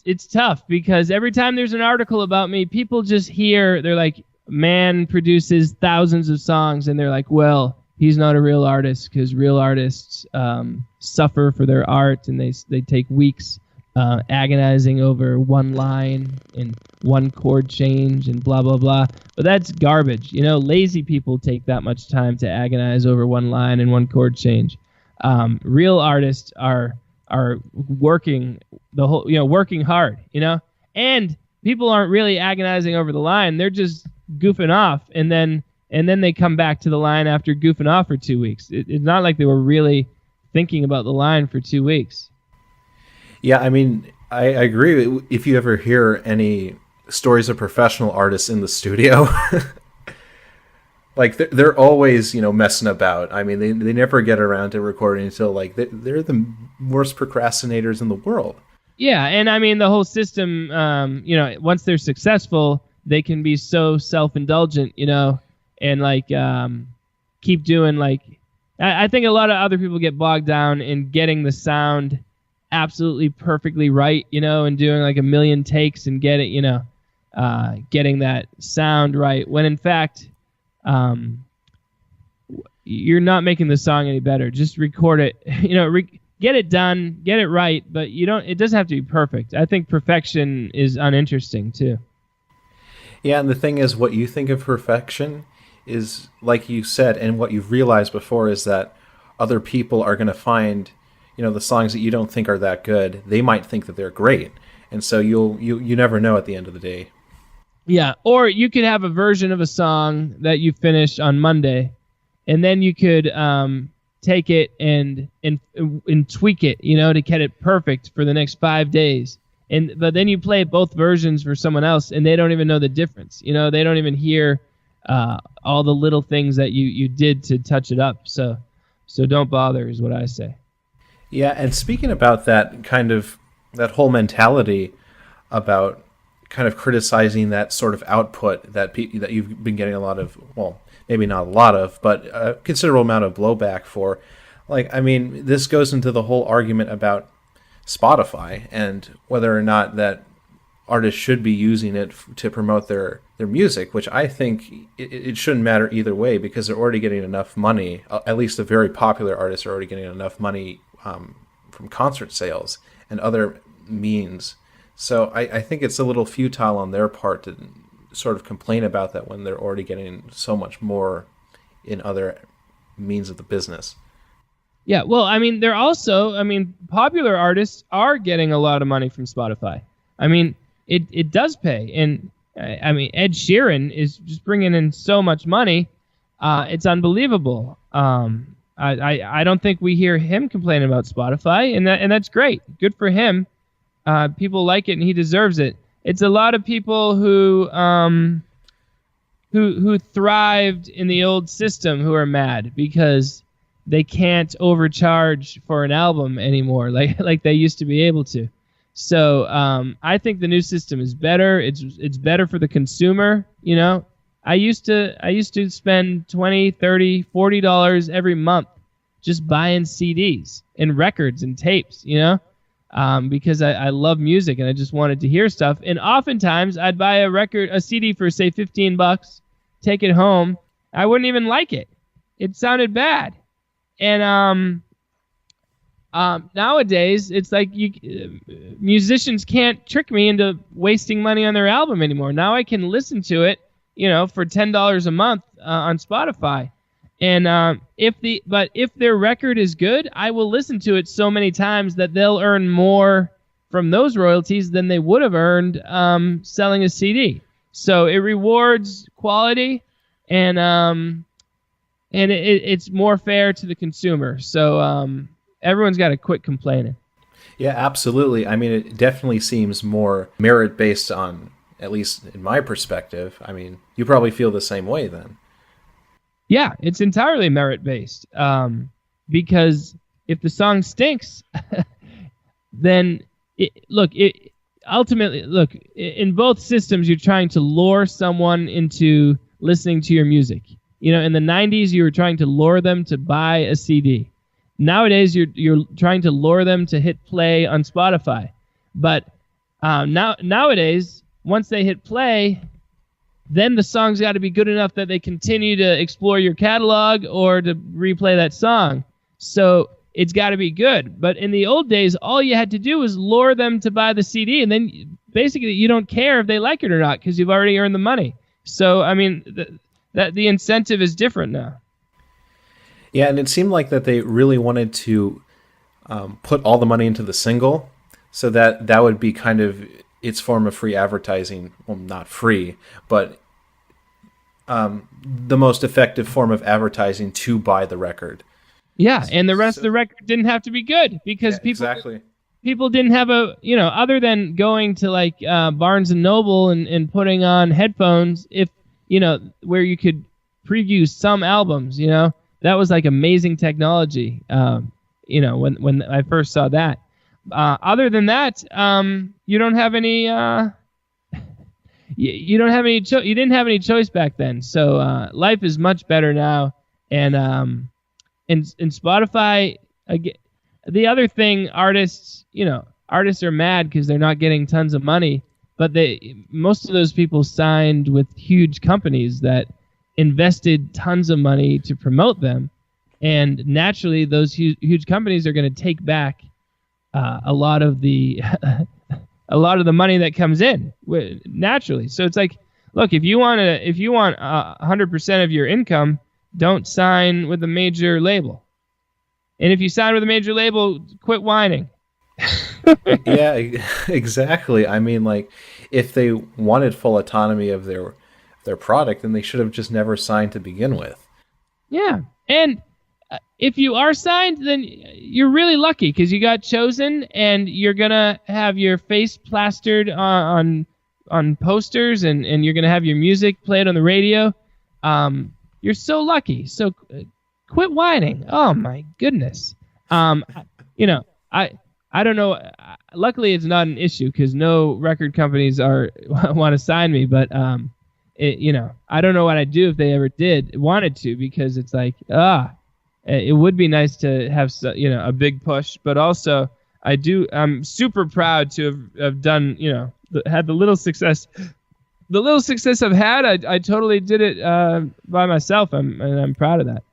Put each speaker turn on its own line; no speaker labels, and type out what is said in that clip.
it's tough because every time there's an article about me, people just hear, they're like, man produces thousands of songs, and they're like, well, he's not a real artist because real artists suffer for their art, and they take weeks agonizing over one line and one chord change and blah, blah, blah. But that's garbage. Lazy people take that much time to agonize over one line and one chord change. Real artists are working working hard, and people aren't really agonizing over the line. They're just goofing off, and then they come back to the line after goofing off for 2 weeks. It's not like they were really thinking about the line for 2 weeks.
Yeah, I mean, I agree. If you ever hear any stories of professional artists in the studio, like they're always, messing about. I mean, they never get around to recording until like they're the worst procrastinators in the world.
Yeah, and I mean the whole system. Once they're successful, they can be so self-indulgent, and like keep doing like. I think a lot of other people get bogged down in getting the sound absolutely perfectly right, and doing like a million takes and getting that sound right. When in fact, you're not making the song any better. Just record it, get it done, get it right, but it doesn't have to be perfect. I think perfection is uninteresting too.
Yeah, and the thing is, what you think of perfection is, like you said, and what you've realized before is that other people are going to find, the songs that you don't think are that good, they might think that they're great. And so you never know at the end of the day.
Yeah, or you could have a version of a song that you finish on Monday, and then you could take it and tweak it, to get it perfect for the next 5 days. But then you play both versions for someone else, and they don't even know the difference. They don't even hear all the little things that you did to touch it up. So don't bother is what I say.
Yeah, and speaking about that whole mentality about kind of criticizing that sort of output that you've been getting a lot of, well, maybe not a lot of, but a considerable amount of blowback for. Like, I mean, this goes into the whole argument about Spotify and whether or not that artists should be using it to promote their music, which I think it shouldn't matter either way because they're already getting enough money. At least the very popular artists are already getting enough money from concert sales and other means. So I think it's a little futile on their part to sort of complain about that when they're already getting so much more in other means of the business.
Yeah, well, I mean, popular artists are getting a lot of money from Spotify. I mean, it does pay. And, I mean, Ed Sheeran is just bringing in so much money. It's unbelievable. I don't think we hear him complaining about Spotify, and that's great. Good for him. People like it, and he deserves it. It's a lot of people who thrived in the old system who are mad because they can't overcharge for an album anymore like they used to be able to. So I think the new system is better. It's better for the consumer. I used to spend $20, $30, $40 every month just buying CDs and records and tapes, because I love music and I just wanted to hear stuff. And oftentimes I'd buy a CD for say $15, take it home. I wouldn't even like it. It sounded bad. And nowadays it's like musicians can't trick me into wasting money on their album anymore. Now I can listen to it, for $10 a month on Spotify. And if their record is good, I will listen to it so many times that they'll earn more from those royalties than they would have earned selling a CD. So it rewards quality, and it's more fair to the consumer. So everyone's got to quit complaining.
Yeah, absolutely. I mean, it definitely seems more merit-based on, at least in my perspective. I mean, you probably feel the same way then.
Yeah, it's entirely merit-based. Because if the song stinks, then ultimately, in both systems, you're trying to lure someone into listening to your music. In the 90s, you were trying to lure them to buy a CD. Nowadays, you're trying to lure them to hit play on Spotify. But Nowadays, once they hit play, then the song's got to be good enough that they continue to explore your catalog or to replay that song. So it's got to be good. But in the old days, all you had to do was lure them to buy the CD, and then basically you don't care if they like it or not because you've already earned the money. So, I mean, the incentive is different now.
Yeah, and it seemed like that they really wanted to put all the money into the single, so that would be kind of its form of free advertising. Well, not free, but the most effective form of advertising to buy the record.
Yeah, and the rest of the record didn't have to be good because people didn't have other than going to like Barnes and Noble and putting on headphones, if where you could preview some albums, that was like amazing technology. When I first saw that. Other than that, you don't have any. You don't have any. You didn't have any choice back then. So life is much better now, and Spotify. The other thing, artists are mad because they're not getting tons of money, but most of those people signed with huge companies that invested tons of money to promote them, and naturally those huge companies are going to take back a lot of the money that comes in naturally. So it's like, look, if you want 100% of your income, don't sign with a major label. And if you sign with a major label, quit whining.
Yeah, exactly. I mean, like, if they wanted full autonomy of their product, then they should have just never signed to begin with.
Yeah, and if you are signed, then you're really lucky because you got chosen, and you're gonna have your face plastered on posters, and you're gonna have your music played on the radio. You're so lucky. So quit whining. Oh my goodness. I don't know. Luckily, it's not an issue because no record companies want to sign me. But I don't know what I'd do if they ever wanted to, because it's like it would be nice to have a big push. But also, I'm super proud to have done had the little success. The little success I've had, I totally did it by myself, and I'm proud of that.